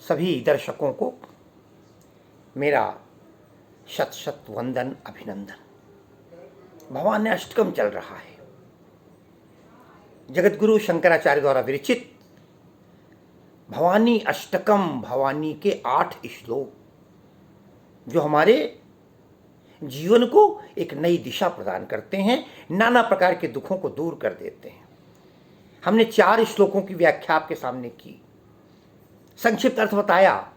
सभी दर्शकों को मेरा शत शत वंदन अभिनंदन। भवानी अष्टकम चल रहा है। जगत गुरु शंकराचार्य द्वारा विरचित भवानी अष्टकम, भवानी के 8 श्लोक जो हमारे जीवन को एक नई दिशा प्रदान करते हैं, नाना प्रकार के दुखों को दूर कर देते हैं। हमने 4 श्लोकों की व्याख्या आपके सामने की, संक्षिप्त अर्थ बताया,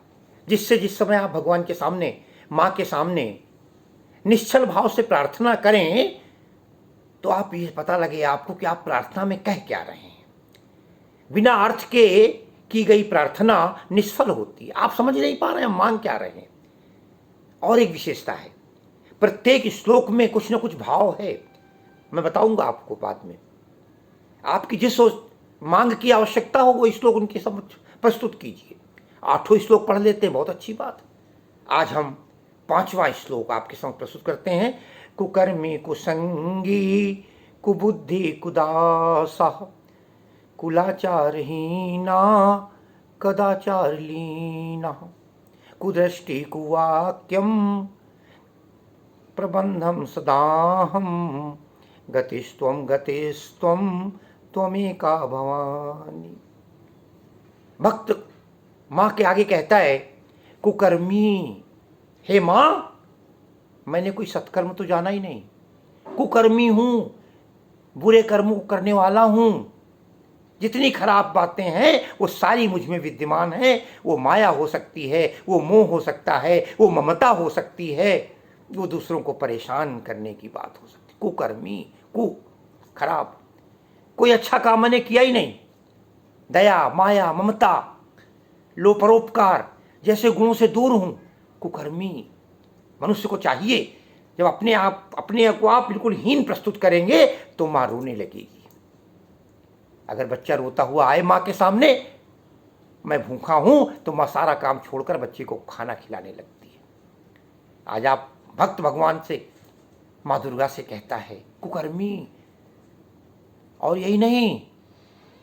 जिससे जिस समय आप भगवान के सामने, माँ के सामने निश्चल भाव से प्रार्थना करें तो आप ये पता लगे आपको कि आप प्रार्थना में कह क्या रहे हैं। बिना अर्थ के की गई प्रार्थना निष्फल होती है। आप समझ नहीं पा रहे हैं मांग क्या रहे हैं। और एक विशेषता है, प्रत्येक श्लोक में कुछ न कुछ भाव है। मैं बताऊंगा आपको बाद में। आपकी जिस मांग की आवश्यकता हो वो श्लोक उनके समक्ष प्रस्तुत कीजिए। 8 श्लोक पढ़ लेते हैं, बहुत अच्छी बात। आज हम 5वां श्लोक आपके समक्ष प्रस्तुत करते हैं। कुकर्मी कुसंगी कुबुद्धि कुदासा कुलाचारहीना कदाचारलीना कुदृष्टि कुवाक्यम प्रबंधम सदाहम गतिस्त्वम गतिस्त्वम त्वमेका भवानी। भक्त माँ के आगे कहता है, कुकर्मी, हे माँ, मैंने कोई सत्कर्म तो जाना ही नहीं, कुकर्मी हूं, बुरे कर्मों को करने वाला हूं। जितनी खराब बातें हैं वो सारी मुझ में विद्यमान है। वो माया हो सकती है, वो मोह हो सकता है, वो ममता हो सकती है, वो दूसरों को परेशान करने की बात हो सकती है। कुकर्मी, खराब, कोई अच्छा काम मैंने किया ही नहीं। दया, माया, ममता, लोपरोपकार जैसे गुणों से दूर हूं, कुकर्मी। मनुष्य को चाहिए जब अपने को आप बिल्कुल हीन प्रस्तुत करेंगे तो मां रोने लगेगी। अगर बच्चा रोता हुआ आए मां के सामने, मैं भूखा हूं, तो मां सारा काम छोड़कर बच्चे को खाना खिलाने लगती है। आज आप भक्त भगवान से, मां दुर्गा से कहता है कुकर्मी। और यही नहीं,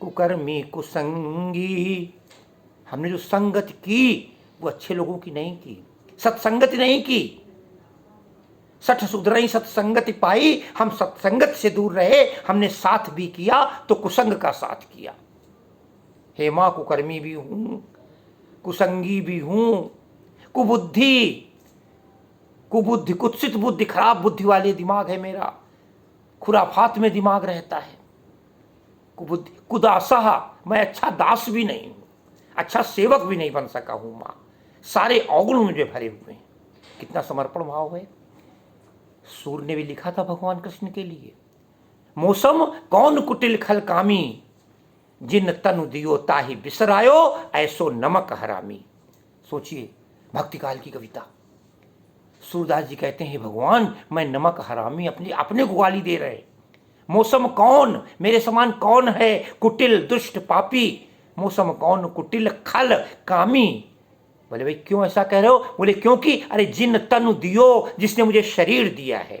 कुकर्मी कुसंगी, हमने जो संगत की वो अच्छे लोगों की नहीं की, सत्संगति नहीं की। सठ सुधरई सत्संगति पाई, हम सत्संगत से दूर रहे। हमने साथ भी किया तो कुसंग का साथ किया। हे मां, कुकर्मी भी हूं, कुसंगी भी हूं, कुबुद्धि, कुत्सित बुद्धि, खराब बुद्धि वाले दिमाग है मेरा, खुराफात में दिमाग रहता है। कुबुद्धि, कुदासा, मैं अच्छा दास भी नहीं हूं, अच्छा सेवक भी नहीं बन सका हूं मां। सारे अवगुण मुझे भरे हुए हैं। कितना समर्पण भाव है। सूर्य ने भी लिखा था भगवान कृष्ण के लिए, मौसम कौन कुटिल खल कामी, जिन तनु दियो ताहि बिसरायो, ऐसो नमक हरामी। सोचिए, भक्ति काल की कविता। सूरदास जी कहते हैं, भगवान मैं नमक हरामी, अपने को गाली दे रहे। मौसम कौन, मेरे समान कौन है कुटिल दुष्ट पापी, मौसम कौन कुटिल खल कामी। बोले भाई क्यों ऐसा कह रहे हो? बोले क्योंकि अरे जिन तनु दियो, जिसने मुझे शरीर दिया है,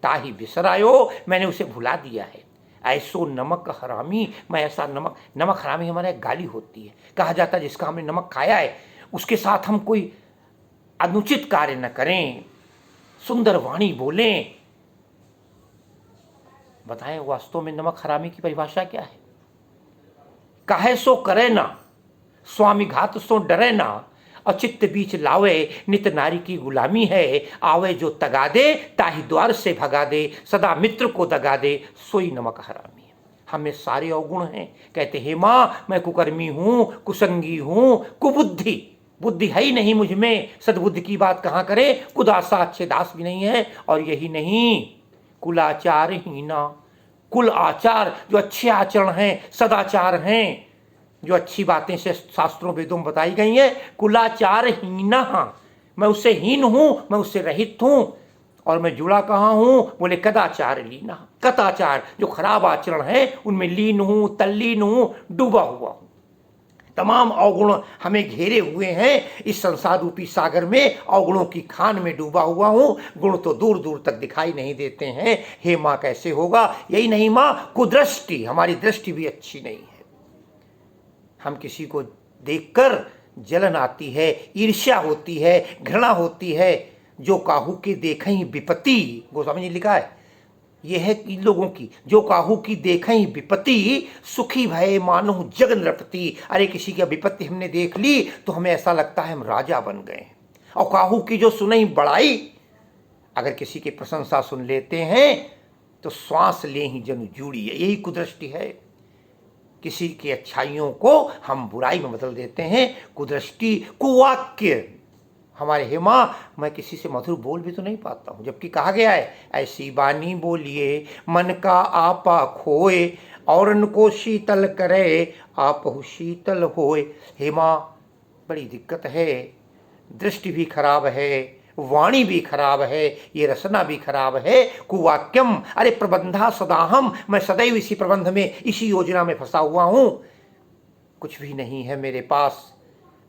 ताही बिसरायो, मैंने उसे भुला दिया है। ऐसो नमक हरामी, मैं ऐसा नमक हरामी हमारे गाली होती है। कहा जाता है जिसका हमने नमक खाया है उसके साथ हम कोई अनुचित कार्य न करें, सुंदर वाणी बोलें। बताएं वास्तव में नमक हरामी की परिभाषा क्या है? काहे सो करे ना, स्वामी घात सो डरे ना, अचित्त बीच लावे, नित नारी की गुलामी है। आवे जो तगा दे, ताही द्वार से भगा दे, सदा मित्र को दगा दे, सोई नमक हरामी है। हमें सारे अवगुण हैं। कहते हे मां, मैं कुकर्मी हूं, कुसंगी हूं, कुबुद्धि, बुद्धि है ही नहीं मुझ में। सद्बुद्धि की बात कहां करें, कुदासा, अच्छे दास भी नहीं है। और यही नहीं, कुलाचार हीना, कुल आचार, जो अच्छे आचरण हैं, सदाचार हैं, जो अच्छी बातें से शास्त्रों वेदों में बताई गई हैं, कुलाचार हीना, मैं उससे हीन हूं, मैं उससे रहित हूं। और मैं जुड़ा कहां हूं? बोले कदाचार लीना, कदाचार, जो खराब आचरण है उनमें लीन हूं, तल्लीन हूं, डूबा हुआ हूं। तमाम अवगुण हमें घेरे हुए हैं। इस संसार रूपी सागर में अवगुणों की खान में डूबा हुआ हूं। गुण तो दूर दूर तक दिखाई नहीं देते हैं। हे मां, कैसे होगा? यही नहीं मां, कुदृष्टि, हमारी दृष्टि भी अच्छी नहीं है। हम किसी को देखकर जलन आती है, ईर्ष्या होती है, घृणा होती है। जो काहू की देखें विपत्ति, गोस्वामी जी लिखा है, यह है इन लोगों की, जो काहू की देखें विपत्ति सुखी भय मानो जग नृपति। अरे किसी की विपत्ति हमने देख ली तो हमें ऐसा लगता है हम राजा बन गए। और काहू की जो सुनई बड़ाई, अगर किसी की प्रशंसा सुन लेते हैं तो श्वास ले ही जन जूड़ी है। यही कुदृष्टि है। किसी की अच्छाइयों को हम बुराई में बदल देते हैं। कुदृष्टि, कुवाक्य। हमारे हे माँ, मैं किसी से मधुर बोल भी तो नहीं पाता हूँ, जबकि कहा गया है ऐसी बानी बोलिए मन का आपा खोए, और उनको शीतल करे आपहु शीतल होए। हे माँ, बड़ी दिक्कत है, दृष्टि भी खराब है, वाणी भी खराब है, ये रसना भी खराब है। कुवाक्यम, अरे प्रबंधा सदाहम, मैं सदैव इसी प्रबंध में, इसी योजना में फंसा हुआ हूँ। कुछ भी नहीं है मेरे पास,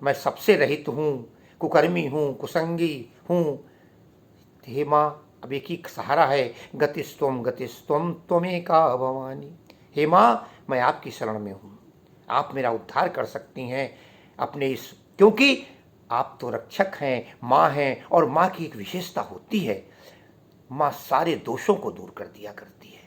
मैं सबसे रहित हूँ, कुकर्मी हूँ, कुसंगी हूँ। हे माँ, अब एक ही सहारा है, गतिस्त्वम गतिस्त्वम त्वमेका भवानी। हे माँ, मैं आपकी शरण में हूँ, आप मेरा उद्धार कर सकती हैं अपने इस, क्योंकि आप तो रक्षक हैं, माँ हैं, और माँ की एक विशेषता होती है, माँ सारे दोषों को दूर कर दिया करती है।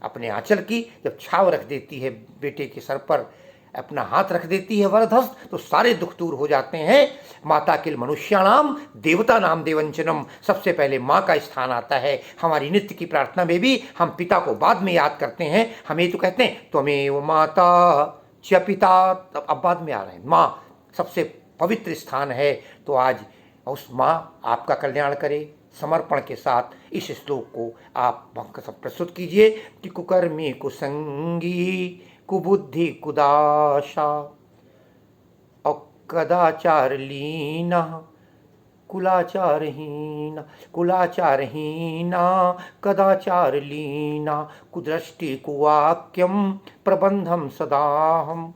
अपने आंचल की जब छाव रख देती है बेटे के सर पर, अपना हाथ रख देती है वरदहस्त, तो सारे दुख दूर हो जाते हैं। माता किल मनुष्याणाम देवता नाम देवंचनम, सबसे पहले माँ का स्थान आता है। हमारी नित्य की प्रार्थना में भी हम पिता को बाद में याद करते हैं। हमें तो कहते हैं त्वमेव माता च पिता, अब बाद में आ रहे हैं। माँ सबसे पवित्र स्थान है। तो आज उस माँ आपका कल्याण करे। समर्पण के साथ इस श्लोक को आप प्रस्तुत कीजिए कि कुकर्मी कुसंगी कुबुद्धि कुदाशा और कदाचारलीना कुलाचारहीना, कुलाचारहीना कदाचारलीना कुदृष्टि कुवाक्यम प्रबंधम सदाहम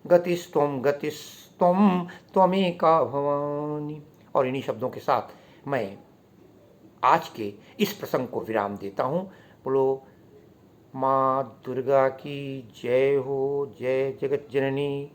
गतिस्त्वम गतिस्त्वम त्वमेका भवानी। और इन्हीं शब्दों के साथ मैं आज के इस प्रसंग को विराम देता हूँ। बोलो माँ दुर्गा की जय हो। जय जगत जननी।